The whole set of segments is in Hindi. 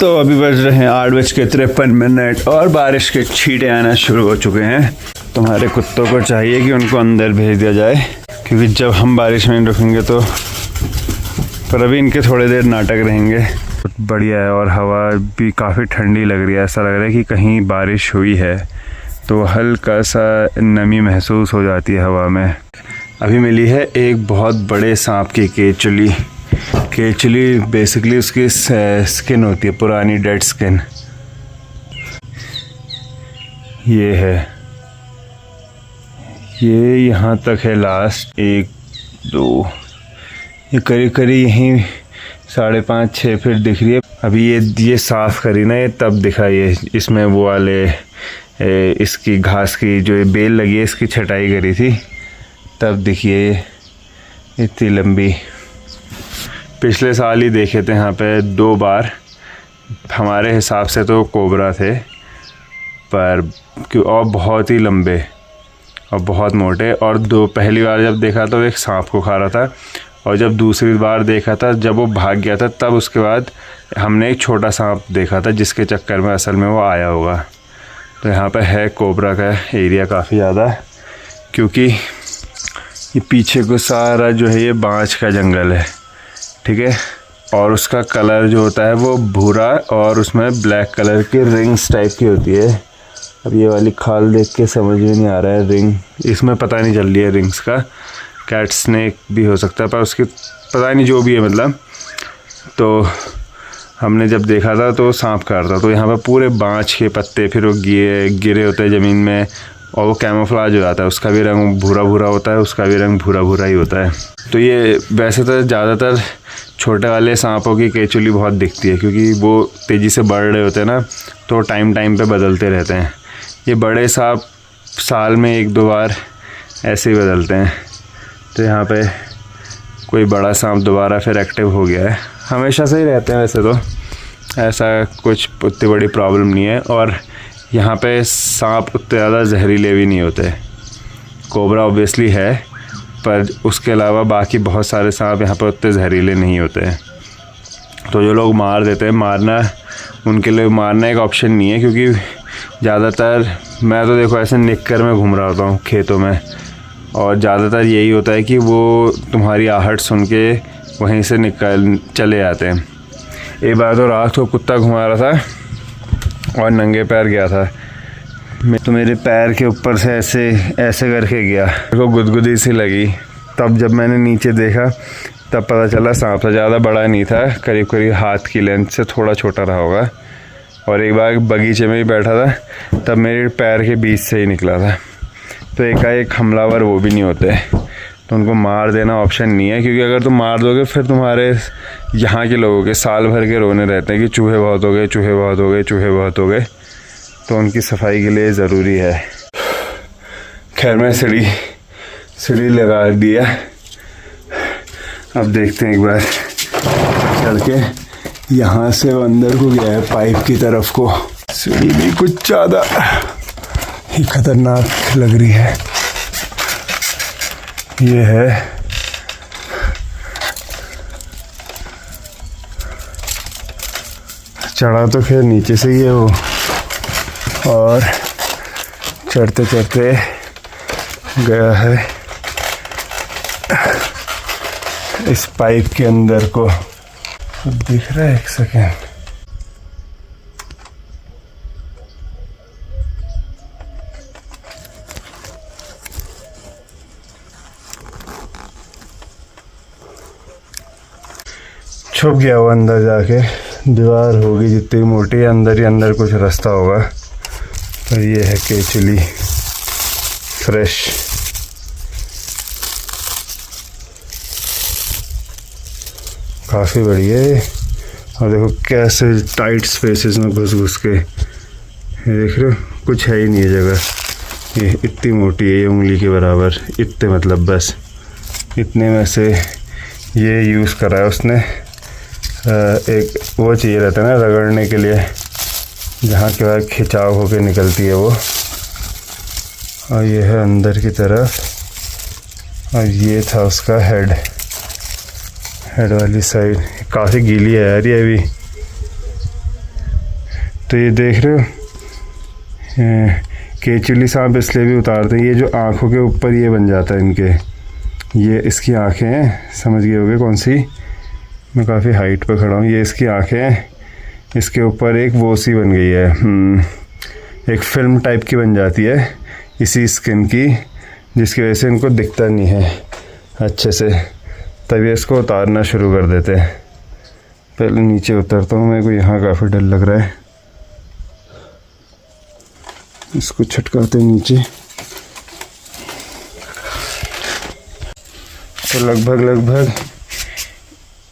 तो अभी बज रहे हैं 8:53 और बारिश के छींटे आना शुरू हो चुके हैं। तुम्हारे कुत्तों को चाहिए कि उनको अंदर भेज दिया जाए, क्योंकि जब हम बारिश में नहीं रुकेंगे तो। पर अभी इनके थोड़ी देर नाटक रहेंगे। बढ़िया है और हवा भी काफ़ी ठंडी लग रही है। ऐसा लग रहा है कि कहीं बारिश हुई है, तो हल्का सा नमी महसूस हो जाती है हवा में। अभी मिली है एक बहुत बड़े सांप की केचुली। केचुली बेसिकली उसकी स्किन होती है, पुरानी डेड स्किन। ये है, ये यहाँ तक है लास्ट। 1 2, ये करीब करीब यहीं 5.5 6 फीट दिख रही है। अभी ये साफ़ करी ना, ये तब दिखा। ये इसमें वो वाले इसकी घास की जो ये बेल लगी है, इसकी छटाई करी थी, तब दिखिए इतनी लंबी। पिछले साल ही देखे थे यहाँ पे 2 बार। हमारे हिसाब से तो कोबरा थे, पर और बहुत ही लंबे और बहुत मोटे। और पहली बार जब देखा तो एक सांप को खा रहा था, और जब दूसरी बार देखा था, जब वो भाग गया था, तब उसके बाद हमने एक छोटा सांप देखा था, जिसके चक्कर में असल में वो आया होगा। तो यहाँ पे है कोबरा का एरिया काफ़ी ज़्यादा, क्योंकि ये पीछे को सारा जो है ये बांज का जंगल है, ठीक है। और उसका कलर जो होता है वो भूरा, और उसमें ब्लैक कलर की रिंग्स टाइप की होती है। अब ये वाली खाल देख के समझ में नहीं आ रहा है, रिंग इसमें पता नहीं चल रही है रिंग्स का। कैट स्नेक भी हो सकता है, पर उसकी पता नहीं, जो भी है मतलब। तो हमने जब देखा था तो सांप काट था। तो यहाँ पर पूरे बाँच के पत्ते, फिर वो गिरे होते हैं ज़मीन में, और वो कैमोफ्लेज हो जाता है। उसका भी रंग भूरा भूरा होता है, उसका भी रंग भूरा भूरा ही होता है। तो ये वैसे तो ज़्यादातर छोटे वाले सांपों की केचुली बहुत दिखती है, क्योंकि वो तेज़ी से बढ़ रहे होते हैं ना, तो टाइम पे बदलते रहते हैं। ये बड़े सांप साल में 1-2 बार ऐसे ही बदलते हैं। तो यहाँ पे कोई बड़ा सांप दोबारा फिर एक्टिव हो गया है। हमेशा से ही रहते हैं वैसे तो, ऐसा कुछ उतनी बड़ी प्रॉब्लम नहीं है। और यहाँ पे सांप उतने ज़्यादा जहरीले भी नहीं होते। कोबरा ऑब्वियसली है, पर उसके अलावा बाकी बहुत सारे सांप यहाँ पर उतने जहरीले नहीं होते हैं। तो जो लोग मार देते हैं, मारना उनके लिए मारना एक ऑप्शन नहीं है, क्योंकि ज़्यादातर मैं तो देखो ऐसे निक्कर में घूम रहा होता हूँ खेतों में, और ज़्यादातर यही होता है कि वो तुम्हारी आहट सुन के वहीं से निकल चले जाते हैं। एक बार तो रात को कुत्ता घुमा रहा था और नंगे पैर गया था, तो मेरे पैर के ऊपर से ऐसे करके गया। मेरे को गुदगुदी सी लगी। तब जब मैंने नीचे देखा तब पता चला सांप था। ज़्यादा बड़ा नहीं था, करीब करीब हाथ की लेंथ से थोड़ा छोटा रहा होगा। और एक बार बगीचे में ही बैठा था, तब मेरे पैर के बीच से ही निकला था। तो एकाएक हमलावर वो भी नहीं होते, तो उनको मार देना ऑप्शन नहीं है। क्योंकि अगर तुम मार दोगे, फिर तुम्हारे यहाँ के लोगों के साल भर के रोने रहते हैं कि चूहे बहुत हो गए, चूहे बहुत हो गए, चूहे बहुत हो गए। तो उनकी सफाई के लिए ज़रूरी है। खैर मैं सीढ़ी लगा दिया। अब देखते हैं एक बार चल के। यहाँ से वो अंदर को गया है पाइप की तरफ को। सीढ़ी भी कुछ ज़्यादा ही खतरनाक लग रही है। ये है चढ़ा तो खैर नीचे से ही है वो, और चढ़ते चढ़ते गया है इस पाइप के अंदर को। दिख रहा है, 1 सेकेंड। छुप गया वो अंदर जाके। दीवार होगी जितनी मोटी, अंदर ही अंदर कुछ रास्ता होगा। और ये है केचुली फ्रेश। काफ़ी बढ़िया है। और देखो कैसे टाइट स्पेसेस में घुस के, ये देख रहे हो, कुछ है ही नहीं है जगह। ये इतनी मोटी है, ये उंगली के बराबर। इतने मतलब बस इतने में से ये यूज़ करा है उसने। एक वो चाहिए रहता है ना रगड़ने के लिए, जहाँ के बाद खिंचाव होके निकलती है वो। और ये है अंदर की तरफ, और ये था उसका हेड वाली साइड। काफ़ी गीली है यार ये अभी। तो ये देख रहे हो, केचुली सांप इसलिए भी उतारते हैं, ये जो आँखों के ऊपर ये बन जाता है इनके, ये इसकी आँखें हैं, समझ गए होगे कौन सी, मैं काफ़ी हाइट पर खड़ा हूँ, ये इसकी आँखें हैं, इसके ऊपर एक वो सी बन गई है, एक फिल्म टाइप की बन जाती है इसी स्किन की, जिसकी वजह से इनको दिखता नहीं है अच्छे से, तभी इसको उतारना शुरू कर देते हैं। पहले नीचे उतरता हूँ, मेरे को यहाँ काफ़ी डर लग रहा है, इसको छटकाते हैं नीचे। तो लगभग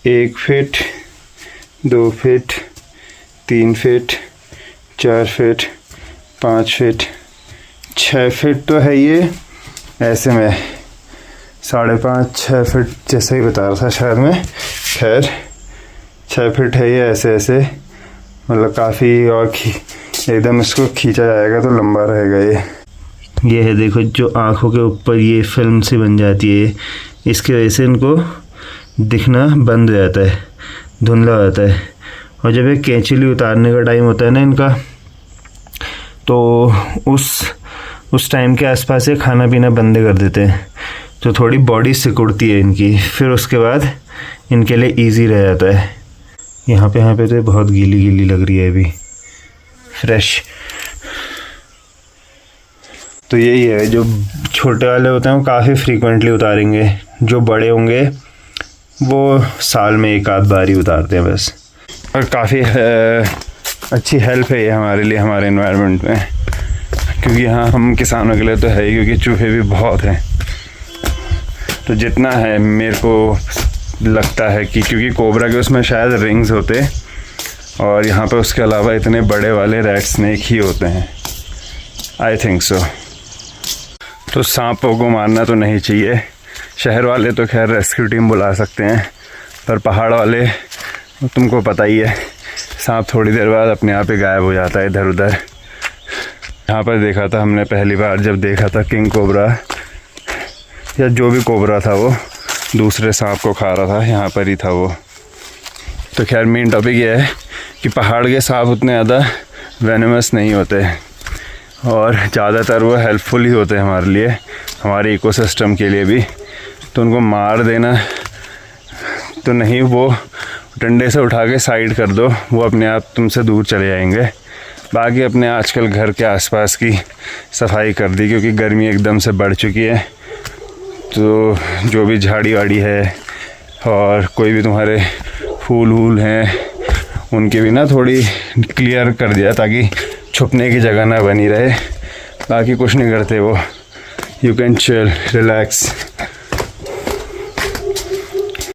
1 feet, 2 feet, 3 feet, 4 feet, 5 feet, 6 feet तो है ये, ऐसे में 5.5-6 फीट जैसा ही बता रहा था शायद मैं, खैर 6 फीट है ये, ऐसे ऐसे मतलब काफ़ी, और एकदम इसको खींचा जाएगा तो लंबा रहेगा ये है देखो, जो आँखों के ऊपर ये फिल्म सी बन जाती है, इसकी वजह से इनको दिखना बंद हो जाता है, धुंधला हो जाता है। और जब ये केचुली उतारने का टाइम होता है ना इनका, तो उस टाइम के आसपास ये खाना पीना बंद कर देते हैं, तो थोड़ी बॉडी सिकुड़ती है इनकी, फिर उसके बाद इनके लिए इजी रह जाता है। यहाँ पे तो बहुत गीली लग रही है अभी, फ्रेश। तो यही है, जो छोटे वाले होते हैं वो काफ़ी फ्रीक्वेंटली उतारेंगे, जो बड़े होंगे वो साल में 1-8 बार ही उतारते हैं बस। और काफ़ी अच्छी हेल्प है ये हमारे लिए, हमारे एनवायरनमेंट में, क्योंकि यहाँ हम किसानों के लिए तो है ही, क्योंकि चूहे भी बहुत हैं। तो जितना है मेरे को लगता है कि क्योंकि कोबरा के उसमें शायद रिंग्स होते, और यहाँ पे उसके अलावा इतने बड़े वाले रैट स्नेक ही होते हैं, आई थिंक सो। तो सांपों को मारना तो नहीं चाहिए, शहर वाले तो खैर रेस्क्यू टीम बुला सकते हैं, पर पहाड़ वाले तुमको पता ही है, सांप थोड़ी देर बाद अपने आप ही गायब हो जाता है इधर उधर। यहाँ पर देखा था हमने पहली बार, जब देखा था किंग कोबरा या जो भी कोबरा था वो दूसरे सांप को खा रहा था, यहाँ पर ही था वो। तो खैर मेन टॉपिक ये है कि पहाड़ के सांप उतने ज़्यादा वेनमस नहीं होते, और ज़्यादातर वो हेल्पफुल ही होते हैं हमारे लिए, हमारे इकोसिस्टम के लिए भी। तो उनको मार देना तो नहीं, वो डंडे से उठा के साइड कर दो, वो अपने आप तुमसे दूर चले जाएंगे। बाकी अपने आजकल घर के आसपास की सफाई कर दी, क्योंकि गर्मी एकदम से बढ़ चुकी है, तो जो भी झाड़ी वाड़ी है और कोई भी तुम्हारे फूल वूल हैं, उनके भी ना थोड़ी क्लियर कर दिया, ताकि छुपने की जगह ना बनी रहे। बाकी कुछ नहीं करते वो, यू कैन चिल, रिलैक्स।